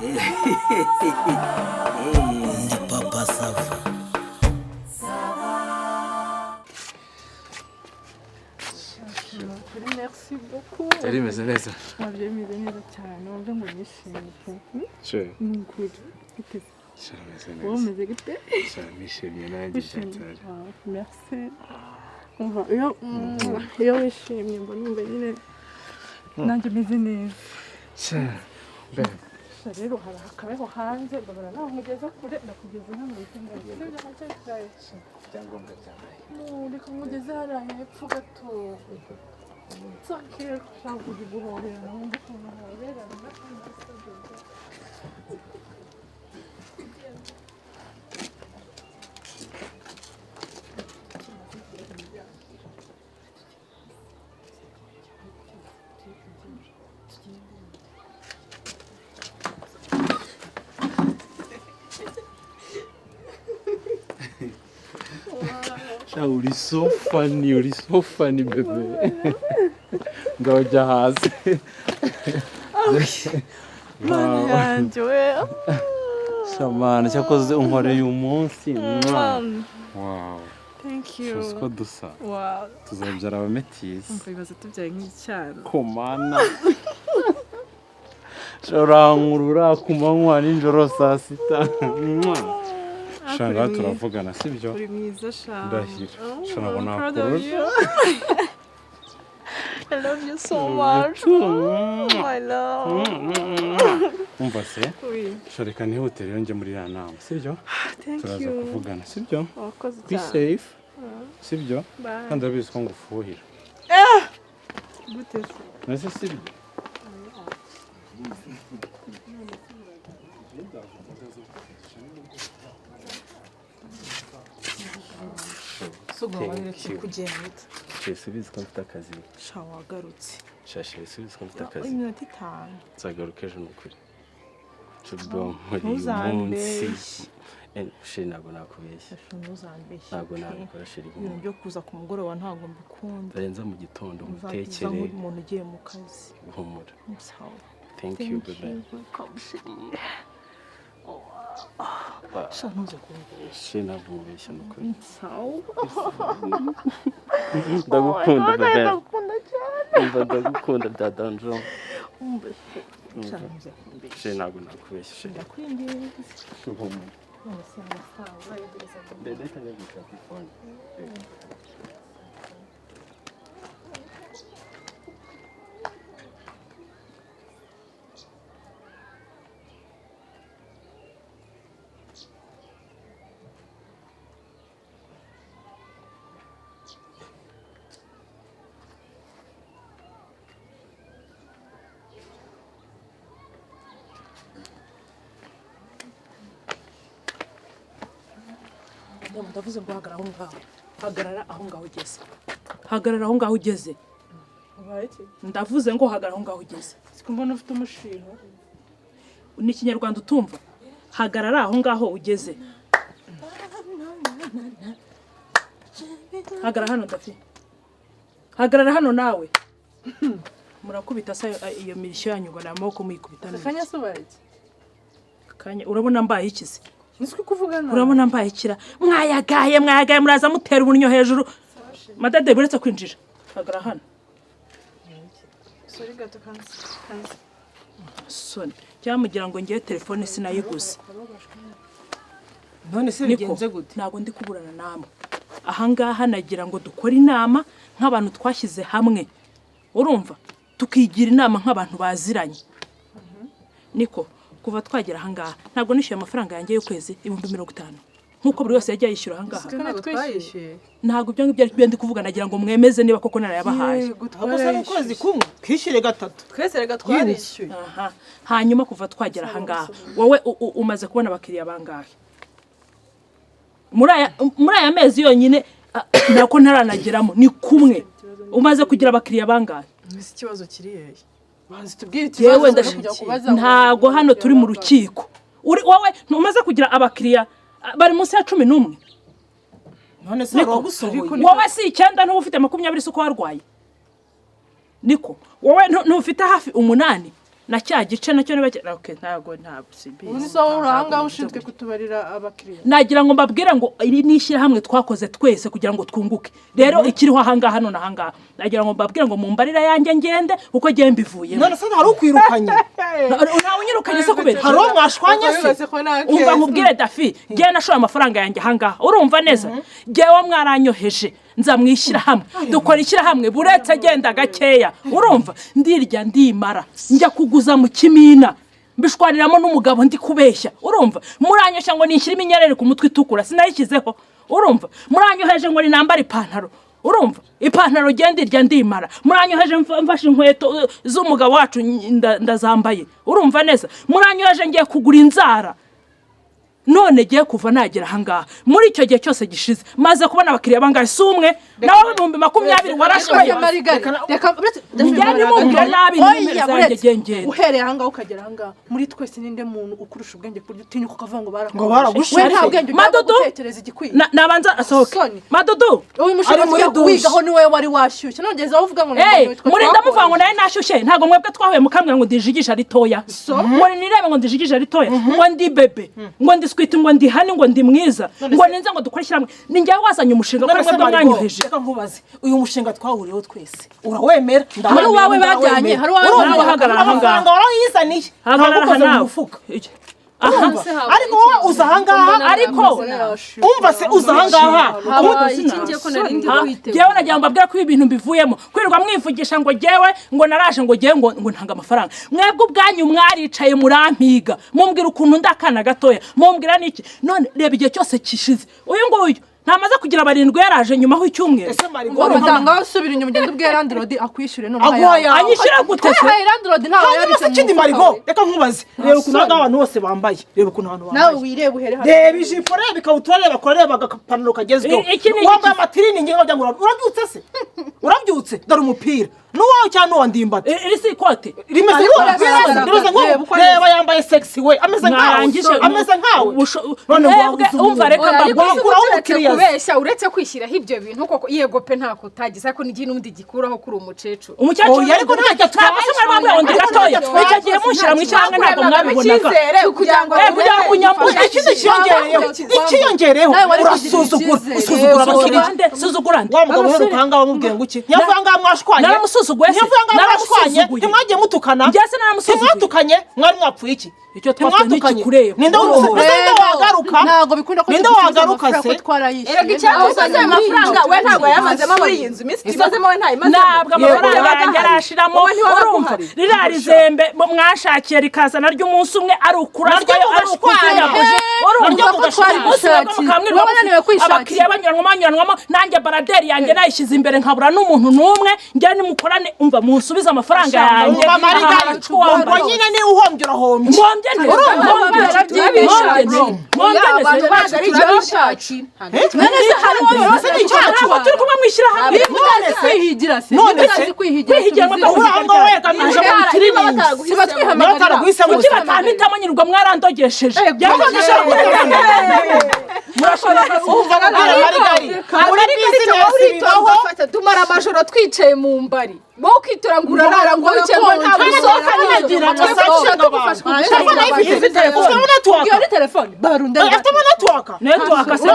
Ndi papa SAVA. Merci beaucoup. Salut, mais c'est ça. On vient me donner le cyane, on vient ngo nishimye. Sure. Nukuri. Sure, mais c'est Oh, nice. mais gute. Sure, mishimye nanjye cyane. Merci. Umva iyo wishimye mbona numva nyine nanjye meze neza. Sure. Ben. Rero hari akabeho hanze babara naho mugeze kure ndakugeza hano witinda. Byangombwa byabaye. Reka mugeze hariya hepfo gato. Nsakira ushaka kujya guhorera wumva ukuntu horera Uri so funny baby. Ngoja hasi. Mani yanjye we. Shamana cyakoze unkoreye umunsi. Wow. Thank you. Uko dusa. Wow. Tuzabyara abametisi. Mbibaza tubyaye nk'icyana. Komana. Shorangurura kumanywa nijoro saa sita. Shanga turavugana sibyo? Uri mwiza sha. Ndahira. Shana nakuru. I love you so much. My love. Umva se? Oui. Shoreka nihutire yonge muri ya nama sibyo? Thank Turaza you. kuvugana sibyo? Wakoze Be cyane. safe. Sibyo? Bye. Kandi abizi ko ngufuhira. Gute se? Nase sibyo? Kugenda. Chese bizi ko mfite akazi. Sha wagarutse. Shashe bizi ko mfite akazi. Iminota 5. Nzagaruka ejo nukuri. Cyo muri Ntuzambeshye. munsi. Sheri ntabwo nakubeshya. Ntuzambeshye. Ntabwo nabikora sheri. Ibintu byo kuza ku mugoroba ntabwo mbikunda. Ndarenza mu gitondo mutekere. Uzakuza umuntu ugiye mu kazi. Humura. Sawa. Thank you baby. Sha ntuze kumbeshya. Sheri ntabwo mubeshya nukuri. Sawa. Ndagukunda baby. Ndagukunda cyane. Ndagukunda bya danjo. Umbeshye. Sha ntuze kumbeshya. Sheri ntabwo nakubeshya sheri. Ndakwinginze. Humura. Nonese amafaranga yegereza mu Dede cyane gushaka ifone. Ndavuze ngo hagarara aho ngaho. Hagarara aho ngaho ugeze. Hagarara aho ngaho ugeze. Ndavuze ngo hagarara aho ngaho ugeze. Sikumbona ufite umushinga. Ni ikinyarwanda utumva. Hagarara aho ngaho ugeze. Hagarara hano ndafi. Hagarara hano nawe. Murakubita sa iyo mirishyo yanyu ngo namoko muyikubita neza. Kanya sobariki. Kanya urabona mbaye ikize. Niswe kuvugana. Urabona mbaye kira. Mwayagaye muraza mutera ubunyo hejuru. Madade buretse kwinjira. Hagarara hano. Sorry gato kanzi. Soni. Cyamugira ngo ngiye telefone sinayiguze. None se bigenze gute? Ntago ndi kuburana namwe. Aha ngaha nagira ngo dukore inama nk'abantu twashyize hamwe. Urumva? Tukigira inama nk'abantu baziranye. Niko kuva twagera aha ngaha ntago nishyuye amafaranga yanjye y'ukwezi 50,000 nkuko buri wese yajya yishyura aha ngaha. Ntago ibyo ngibyo ari byo ndi kuvuga nagira ngo mwemeze niba koko narayabahaye. Gusa ukwezi kumwe kwishyire gatatu. Twese rega twarishyuye. Hanyuma kuva twagera aha ngaha wowe umaze kubona abakiriya bangahe? Muri aya mezi yonyine nako ntaranageramo ni kumwe. Umaze kugira abakiriya bangahe? Ese ikibazo kiri hehe? Banzi tubwire ikibazo ndashaka kubaza. Ntago hano turi mu rukiko. Wowe ntumaze kugira abakiriya bari munsi ya 11. None se wagusohoye. Wowe si 9 ntufite 20 suko warwaye. Niko wowe ntufite hafi 8. na cya gice nacyo niba okay ntago simbizi ubu so uranga ushinzwe kutubarira abakiriya nagira ngo mbabwire ngo iri nishyira hamwe twakoze twese kugira ngo twunguke rero ikiriho ahangaha none ahangaha nagira ngo mbabwire ngo mumbarira yanjye ngende uko giye mbivuye none se hari ukwirukanye ntawe unyirukanye se kubera hari mwashwanye se umva nkubwire Dafi giye nashoye amafaranga yanjye ahangaha urumva neza giye mwaranyoheje nza mwishyira hamwe dukora ishyira hamwe buretse agenda gakeya urumva ndirya ndimara njya kuguza mu Kimina mbishwariramo n'umugabo ndi kubeshya urumva muranyoshya ngo nishyira iminyerere ku mutwe itukura sinayishyizeho urumva muranyoheje ngo ninambara ipantaro urumva ipantaro gendirya ndimara muranyoheje mfashe inkweto z'umugabo wacu ndazambaye urumva neza muranyoheje ngiye kugura inzara none giye kuva nagera ahangaha muri icyo gihe cyose gishize maze kubona abakiriya bangahe sumwe nawe 2020 warashoye njyane mumbwira nabi n'imeze gengenge uhereye ahangaha ukagera ahangaha muri twese ninde muntu ukurusha ubwenge kuryo utinyuka ukavuga ngo baragushuye nta bwenge utekereza igikwiye nabanza asohoke Madudu uyu mushinga wigaho ni wowe wari washyushye nongeza uvuga ngo muri ndamuvuga ngo naye nashyushye ntago mwebwe twahuye mukamwe ngo ndijigisha ritoya muri nirebe ngo ndijigisha ritoya ngo ndi bebe ngo ndi squit ngo ndi hani ngo ndi mwiza ngo ninze ngo dukoreshyira hamwe ninjye wazanye umushinga ko mwebwe mwanyoheje reka nkubaze uyu mushinga twahuriyeho twese urawemera hari wawe bajyanye hari wawe bahagarara ahangaha warayizaniye hagarara nawe ariko wowe uza ahangaha ariko umva se uza ahangaha ikingiye ko nari ndi kwitega jewe nagira mbabwira ko ibintu mbivuyemo kwirirwa mwivugisha ngo jewe ngo naraje ngo jewe ngo ntanga amafaranga mwebwe ubwanyu mwaricaye murampiga mumbwira ukuntu ndakana gatoya mumbwira niki none reba igihe cyose kishize uyu nguyu ntamaze kugira barindwi yaraje nyuma ho icyumwe ese Marigo mutanga basubira inyuma ugenda ubwe landlord akwishyure none anyishyira gute se landlord ntawe yabitse ikindi Marigo reka nkubaze reba ukuntu abantu bose bambaye reba ukuntu abantu bambaye nawe wireba uhere hano reba ijipo reba ikabutura reba koreba bagapanuro kagezweho wambaye amatirini ngingo ngo urabyutse se urabyutse dore umupira nuwawe cyane wandimbata iri si ikote rimeze ngo reba yambaye sexy we ameze nkawe none umva reka mbagura kubeshya uretse kwishyiraho ibyo bintu koko yego pe nta kutagize ariko nigi nundi gikuraho kuri umucecu umukecuru ariko ntacyo twabasha mwabwe ndi gatoya icyo gihe mushyira mu cyangwa ntabwo mwabibonaga kugira ngo kunyambuka ikiyongereho urasuzugura abakiriya suzugura wa mugabo uheruka ahangaha wamubwiye ngo iki yavanga mwashwanye ntimwagiye mutukana ntimwatukanye mwari mwapfuye iki icyo twatukanye kureba ninde wagaruka ntago bikunda ko ninde wagaruka se erega icyaho usaze amafaranga we ntago yamazemo muri iyi nzu iminsi isazemo we ntayimaze ntabwo amafaranga yanjye arashiramo urumva rirarizembe mwashakiye rikazana ry'umunsi umwe ari ukuraswayo ari ukuzanyaguje urumva abakiriya banyuranwamo nanjye baraderi yanjye nayishyize imbere nkabura n'umuntu n'umwe njye nimukorane umva munsubize amafaranga yanjye ubwo nyine ni uhombye urahombye tumara amajoro twicaye mu mbari wowe ukitura ngo urarara ngo wicaye ngo ntabwo iyo telefone barunde network se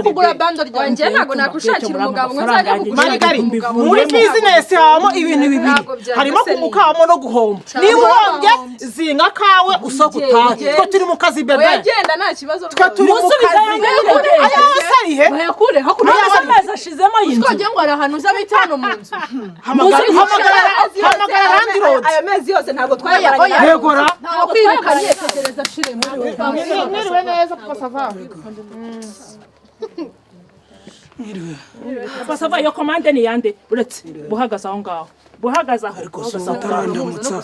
kugura bando ryanjye ntago nakushakira umugabo ngo nzajya kugushakira muri business hamo ibintu bibiri harimo kumukamo no guhomba niba uhombye zinga kawe usoko utahe twa turi mu kazi bebe yagenda nta kibazo twa turi mu kazi ayasarihe bayakure hakuna amezi ashizemo yinzu twagiye ngo ari ahantu uzabitano mu nzu hamagara landlord aya mezi yose ntago twayabaranye yegora ntago kwirukanye tegereza shire mwiriwe neza papa sava papa sava yo commande ni yande uretse buhagaza aho ngaho buhagaza aho ariko sotarandamutsa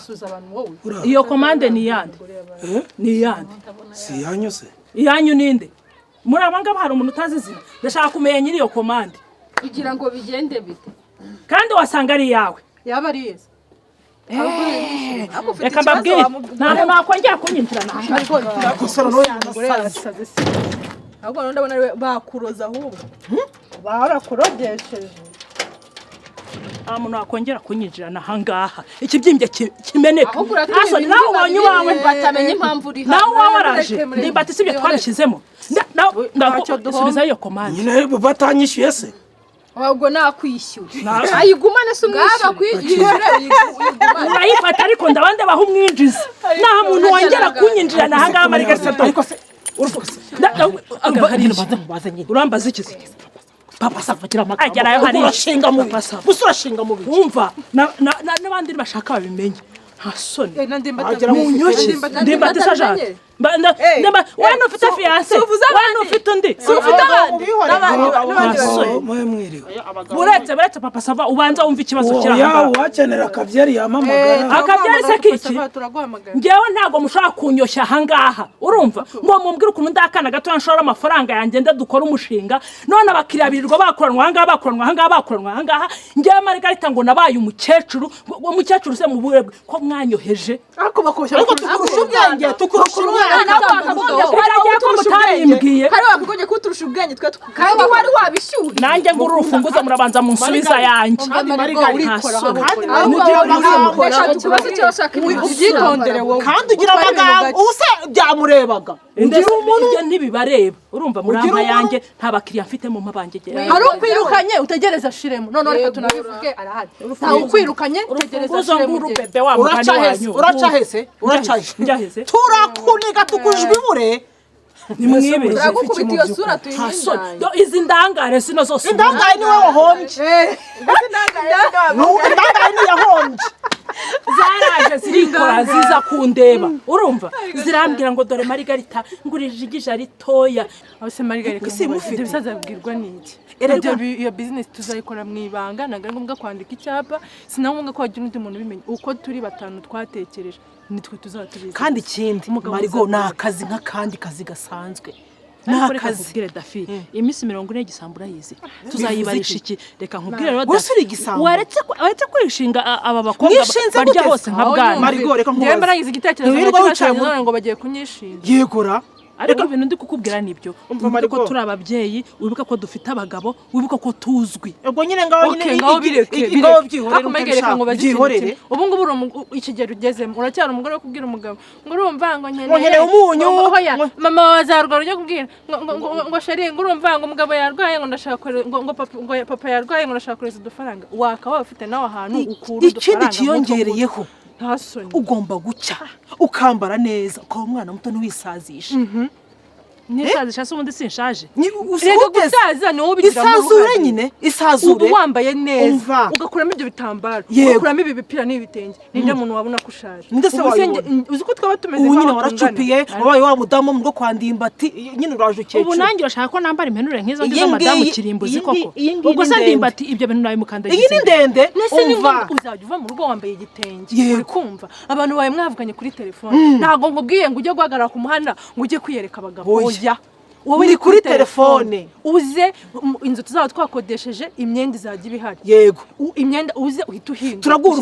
iyo commande ni yande ni yande si yanyu se yanyu ninde muri abangaba hari umuntu utazizina ndashaka kumenya nyiri iyo commande kugira ngo bigende bite kandi wasanga ari yawe yaba ari yese reka mbabwire ntabwo nakongera kunyinjirana gusora no yanasaze ahubwo none ndabona bakuroza ahubwo barakurogesheje umuntu wakongera kunyinjirana ahangaha ikibyimbye kimeneka asoni nawe ubonye wawe batamenya impamvu uri nawe waraje ndimbati sibyo twabishizemo ndasubiza iyo komande nyine batanyishyuye se ahubwo nakwishyura ayigumane se umwishyura kwishyura urayifata ariko ndabande baho umwinjiza nta muntu wongera kunyinjirana ahangaha Margarita ariko se urambaza iki papa safagira amagambo agerayo hari urashinga mu urashinga mu wumva n'abandi bashaka babimenye nta soni ndimbati sajane wana ufite fiance wana ufite undi ufite buretse papa sava ubanza wumva ikibazo kirahanga wakenera akabyari yamamagara akabyari se kiki ngewe ntago mushaka kunyoshya ahangaha urumva ngo mumbwire ukuntu ndakana gato nshora amafaranga yanjye ndadukora umushinga none abakiriya birirwa bakoranwa ahangaha ngewe Margarita ngo nabaye umukecuru se mu burebwe ko mwanyoheje ariko bakoshya ariko tukurusha ubwenge kare wakugonye kuturusha ubwenge twe kandi wari wabishyuye nanjye ngo urufunguzo murabanza mu nsubiza yanjye kandi ugira amagambo ubuse byamurebaga ugira umuntu ntibibareba urumva muramba yanjye nta bakiriya mfite mu mabangegera hari ukwirukanye utegereza shiremo none reka tunabivuge arahari nta ukwirukanye utegereza shiremo bebe wa mugani wanyu uracahese njahese turakuniga tukujwibure nimwibeshye turagukubita iyo sura tuyinjanye izi ndangare sino zose indangare niwe wahombye indangare ni yahombye zaraje zirikora ziza kundeba urumva zirambwira ngo dore Margarita ngurijigije ari toya aho se Margarita simufite bizazabwirwa niki iyo business tuzayikora mu ibanga naga ngombwa kwandika icyapa sinangombwa ko wagira undi muntu bimenye uko turi batanu twatekereje nitwe tuzatubiza kandi ikindi Marigo nakazi nk'akandi kazi gasanzwe nakazi nkubwire Dafi iminsi 40 gisambura yize tuzayibarisha iki reka nkubwire rero gusura igisambu waretse kwishinga aba bakobwa barya hose nka bwana Marigo reka nkubaze ndemba nagize igitekerezo cyane ngo bagiye kunyishinga yegora ariko ibintu ndi kukubwira nibyo wibuka ko turi ababyeyi wibuka ko dufite abagabo wibuka ko tuzwi ubwo nyine ngaho byihorere ubu ngubu ikigero ugezemo uracyari umugore wo kubwira umugabo ngo urumva ngo nkeneye umunyu mama wazarwara ujya kubwira ngo sheri ngo urumva ngo umugabo yarwaye ngo ndashaka ngo papa yarwaye ngo ndashaka kureza udufaranga wakaba ufite nawe ahantu ukura udufaranga ikindi kiyongereyeho ntasoni ugomba gucya ukambara neza ukaba umwana muto ntiwisazishe nisazisha se ubundi sinshaje rego gusaza ni wowe ubigiramo isazure nyine isazure uba wambaye neza ugakuramo ibyo bitambaro ugakuramo ibi bipira n'ibitenge ninde muntu wabona ko ushaje uzi ko twaba tumeze nk'aho nyine waracupiye wabaye wa mudamu mu rwo kwa Ndimbati nyine uraje ukecuru ubu nanjye urashaka ko nambara impenure nk'izo ngizo madamu kirimbuzi koko ubwo se Ndimbati ibyo bintu nawe mukandagiye iyi ni ndende umva uzajya uva mu rugo wambaye igitenge uri kumva abantu bawe mwavuganye kuri telefone ntago ngubwiye ngo ujye guhagarara ku muhanda ngo ujye kwiyereka abagabo wowe uri kuri telefone uze inzu tuzaba twakodesheje imyenda izajya ibihari yego imyenda uze uhita uhindura turaguha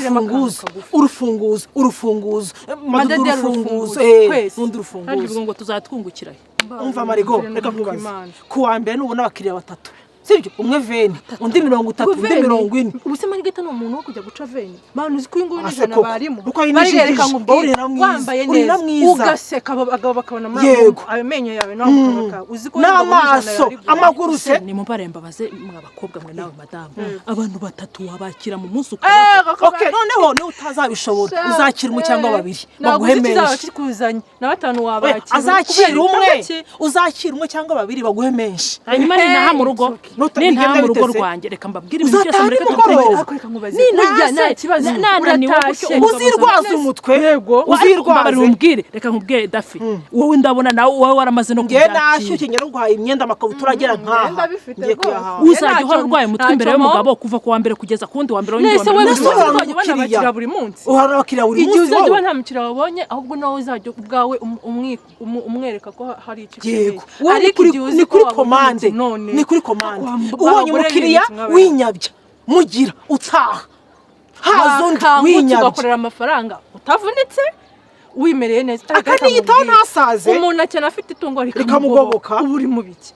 urufunguzo madede urufunguzo n'undi rufunguzo ngo tuzatwungukira umva Marigo reka nkubaze kuwa mbere nubona abakiriya batatu sibyo umwe veni undi 30 undi 40 ubuse Margarita ni umuntu wo kujya guca veni bantu uzi ko ingo n'ijana barimo Margarita ngubwire wambaye neza ugaseka abagabo bakabona yego amenyo yawe nawe uzi ko n'amaso amaguru se ni mubaremba baze mwabakobwa mwe nawe madamu abantu batatu wabakira mu munsi okay noneho ni utazabishobora uzakira mu cyangwa babiri baguhemeshe kuzanye na batanu wabakira uzakira umwe cyangwa babiri baguhemeshe hanyuma ni naha mu rugo ni nta mu rugo rwanjye reka mbabwire ibintu byose mureke tukubaze nijya nta kibazo uzirwaza umutwe yego uzirwaza umbwire reka nkubwire Dafi wowe ndabona nawe wowe waramaze no kubyakira nashyushye nyarugwaye imyenda amakabutura agera nkaha ngiye kuyahaha uzajya uhora urwaye umutwe imbere y'umugabo kuva ku wa mbere kugeza ku wundi wa mbere nese wowe uzajya buri munsi uhora abakiriya buri munsi igihe uzajya nta mukiriya wabonye ahubwo nawe uzajya ubwawe umwereka ko hari ikintu ariko ni kuri komande ni kuri komande ubonye umukiriya winyabya mugira utaha hazo winyabya ugakorera amafaranga utavunitse wimereye neza akaniyitaho ntasaze umuntu akena afite itungo rikamugoboka uri mu biki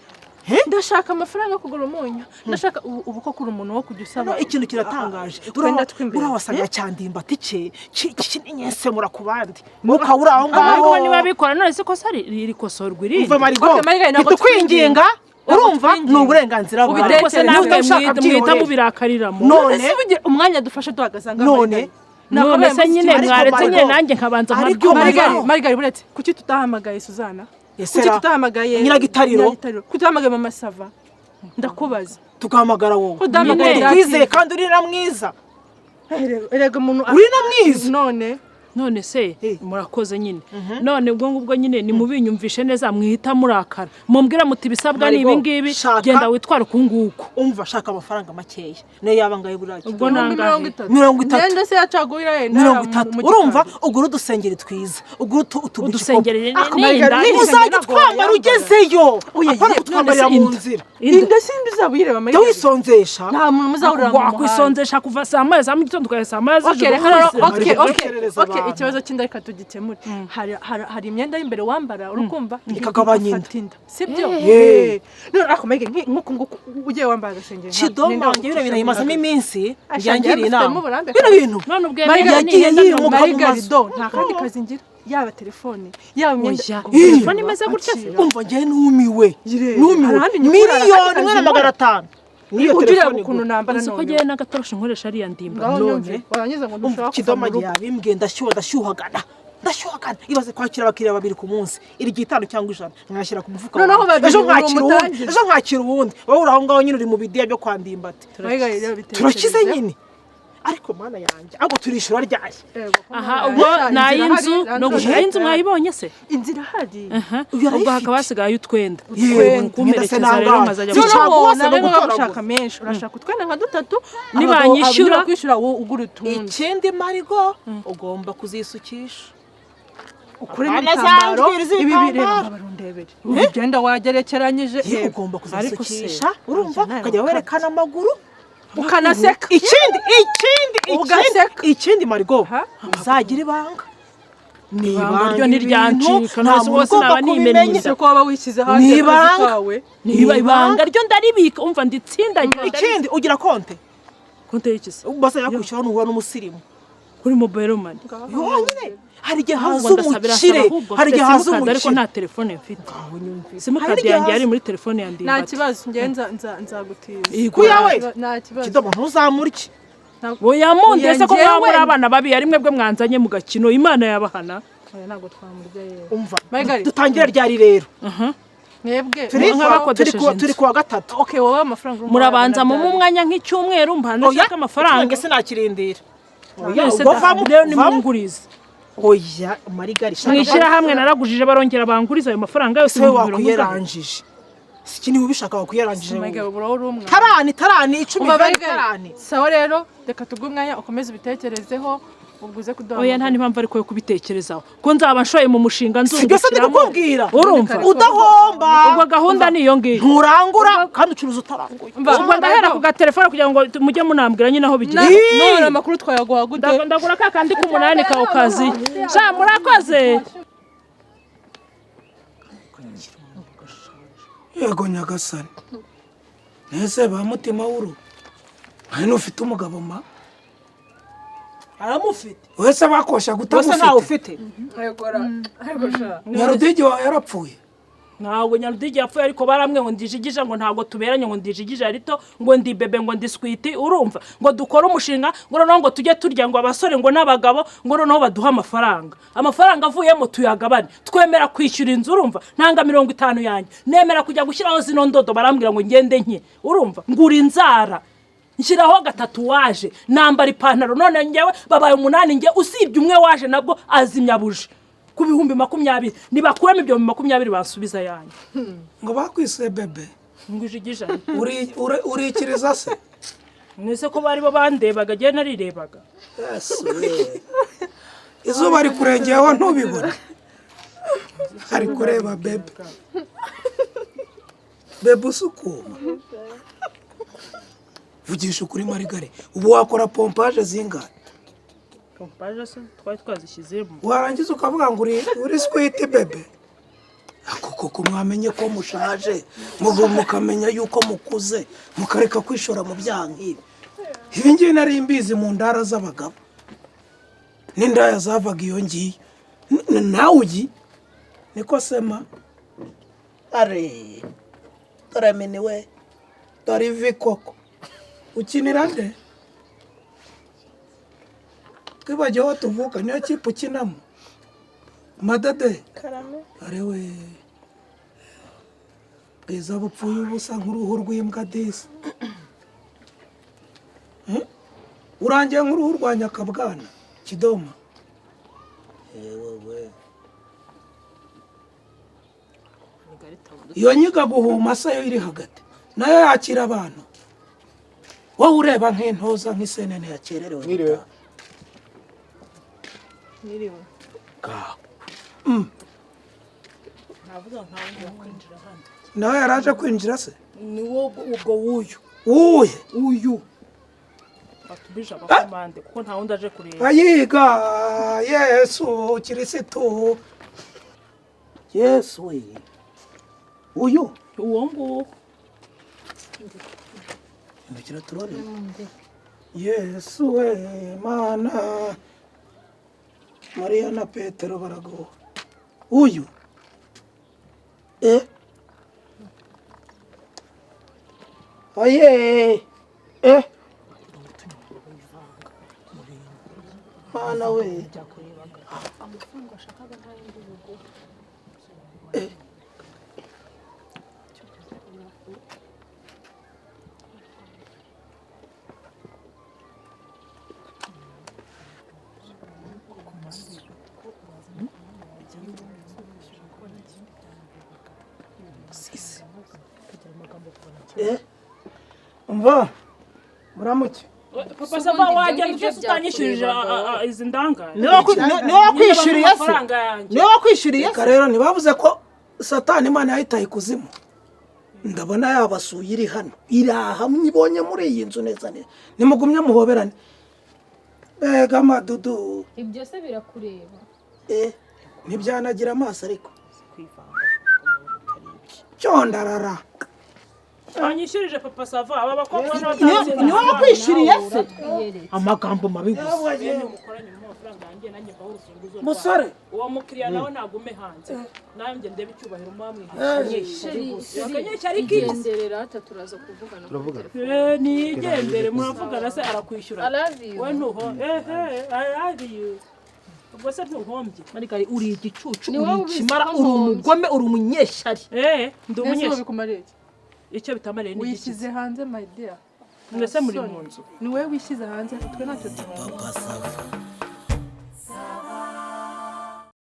ndashaka amafaranga yo kugura umunyu ndashaka ubu ko kuri umuntu wo kujya usaba ikintu kiratangaje uriya wasaga cyandimba tike kinyensemura ku bandi ukabura aho ngaho niba bikora none se ko sari rikosorwa irindi umva marigo tukwinginga urumva ni uburenganzira bwawe ariko se namwe mwita mubirakariramo none umwanya dufashe duhagazanga none se nyine mwaretse nyine nanjye nkabanza nkabyumva Marigari buretse kuki tutahamagaye Suzana kuki tutahamagaye nyiragitariro kutahamagaye mama Sava ndakubaza tugahamagara wowe twizeye kandi uri na mwiza erega umuntu uri na mwiza none se murakoze nyine none ubwo ngubwo nyine ni mubinyumvishe neza mwihita murakara mumbwira muti bisabwa ni ibi ngibi genda witwara kunguko umva shaka amafaranga makeya ne yaba ngaye buraki ubwo nangahe 30 nende se yacagurira yenda 30 urumva ugura udusengeri twiza ugura udusengeri uzajya twambara ugezeyo apana kutwambarira mu nzira inda simbi zabuyire mama wisonzesha nta muntu muzahurira mu wakwisonzesha kuva saa moya za mu gitondo tukaya saa moya Okay, ikibazo cy'inda reka tugikemure. Hari imyenda y'imbere wambara urukumva ikagabanya inda. Sibyo? None akomege nkuko ugiye wambara agasengeri. Kidomba ngiye bino binayimazamo iminsi yangiriye inama. Bino bintu none ubwe yagiye yimuka mu maso. Nta kandi kazi ngira. Yaba telefone, yaba imyenda. Telefone imeze gutya se. Umva ngiye numiwe. Miliyoni 1,500. Niyo telefone ukuntu nambara none ko giye n'agatorosho nkoresha ari yandimba none warangiza ngo ndushaka Kidoma yabimbwe ndashyuhagana ibaze kwakira abakiriya babiri ku munsi iri gitano cyangwa ijana nkashyira ku mufuka ejo nkakira ubundi wowe uraho ngaho nyine uri mu bidiya byo kwandimbate turakize nyine ariko mana yanjye ago turishura ryaye aha ubwo nayinzu no gushira inzu mwayibonye se inzira hari ubwo hakaba hasigaye utwenda kumerekeza rero nkazajya gushaka menshi urashaka utwenda nka dutatu nibanyishyura kwishura wowe ugura utundi ikindi marigo ugomba kuzisukisha ukuri n'ibitambaro ibi bireba barundebere ugenda wagerekeranyije ugomba kuzisukisha urumva ukajya werekana amaguru ukanaseka ikindi marigo uzagira ibanga niba ryo niryancika ntase wose naba nimenye ko waba wishyize hanze kawe niba ibanga ryo ndaribika umva nditsindanye ikindi ugira konte y'ikisi basa yakwishyura n'uhura n'umusirimu kuri mobile money yonyine hari igihe haza umukire hari igihe haza umukire ariko nta telefone mfite simukadi yanjye ari muri telefone yandi nta kibazo ngenza nzagutira kuyawe nta kibazo Kidomo ntuzamurike oya mundese ko mwamuri abana babi ari mwebwe mwanzanye mu gakino Imana yabahana oya nago twamurya yewe umva dutangira ryari rero mwebwe turi kuwa gatatu okay wowe amafaranga murabanza mu mwanya nk'icyumweru mbana shaka amafaranga ngese nakirindira oya rero ni munguriza oya marigari mwishira hamwe naragujije barongera banguriza ayo mafaranga yose wakuyerangije sikini ubishaka wakuyerangije tarani 10 sawa rero reka tugumwanya ukomeze ubitekerezeho uguze kudoha oya nta nimpamvu ariko yo kubitekerezaho ko nzaba nshoye mu mushinga nzungukiramo urumva udahomba ubwo gahunda niyo ngiyo nturangura kandi ucuruza utaranguye ubwo ndahera ku gatelefone kugira ngo mujye munambwira nyine aho bigiye none amakuru twayaguha gute ndagura ka kandi k'umunani ka okazi sha murakoze yego nyagasani nese ba mutima w'uru hano ufite umugabo ma aramufite wese bakosha gutagufite wese ntawe ufite Nyarudigi wawe yarapfuye ntabwo Nyarudigi yapfuye ariko baramwe ngo ndijigije ngo ntabwo tuberanye ngo ndijigije arito ngo ndi bebe ngo ndi switi urumva ngo dukora umushinga ngo noneho ngo tujye turya ngo abasore ngo n'abagabo ngo noneho baduha amafaranga avuyemo tuyagabane twemera kwishyura inzu urumva ntanga 50 yanjye nemera kujya gushyiraho zino ndodo barambwira ngo ngende nke urumva ngura inzara nshyiraho gatatu waje nambara ipantaro none ngewe babaye 8 nge usibye umwe waje nabwo azimya buje ku 2020 nibakuramo ibyo 2020 basubiza yanjye ngo bakwise bebe ngujigije urikiriza se nese ko bari bo bandebaga je narirebaga izuba ari kurengeyeho ntubibona ari kureba bebe usukuma vugisha ukuri marigare ubu wakora pompage zingahe pompage se twari twazishyizemo warangiza ukavuga ngo uri sweet bebe koko mwamenye ko mushaje mukamenya yuko mukuze mukareka kwishora mu byaha nk'ibi. Ibi ngibi nari mbizi mu ndara z'abagabo n'indaya zavaga iyo ngiyo. Nawe ugi niko sema are turamenewe tarivi koko ukinira nde twibagiwe tuvuka niyo kipe ukinamo madade arewe bwiza bupfuye ubusa nk'uruhu rw'imbwa disi. Urangiye nk'uruhu rwa nyakabwana Kidoma. Iyo nyiga guhuma se yo iri hagati nayo yakira abantu. Wowe ureba nk'intoza nk'isenene yakererewe. Niriwe. Ka. Navuga nkawe yakwinjira hano. Nawe yaraje kwinjira se? Ni wo ubwo wuyu. Uye. Uyu. Batubije abakomande kuko nta wundi aje kureba. Ayiga Yesu Kirisitu. Yesu we. Uyu. Uwo nguwo. Ndakira turore. Yesu we Mana. Maria na Petero barago. Uyu. Oye. Mana we. Umva muramuke. Papa Sava wagenda uje utanyishirije izi ndanga. Niwe wakwishuriye se? Niwe wakwishuriye se? Rero ntibavuze ko Satani Imana yahitaye kuzimu. Ndabona yabasuye iri hano. Iraha mwibonye muri iyi nzu neza neza. Nimugumye muhoberane. Bega madudu. Ibyo se birakureba. Nibyanagira amaso ariko. Cyondarara. Anyishirije Papa Sava aba bakobwa niwe wakwishuriye se? Amagambo mabi gusa. Musore uwo mukiriya nawe nagume hanze nanjye ndebe icyubahiro mwamwihishe Genderera turaza kuvugana. nigendere muravugana se arakwishyura we ntuho I love you. Ubwo se ntuhombye Marigari uri igicucu uri ikimara uri umugome uri umunyeshyari. Ndi umunyeshyari. Bikumareye Icyo bitamariye ni wishyize hanze my dear. Mwese muri mu nzu. Ni wowe wishyize hanze twe ntacyo tubaho. Papa Sava.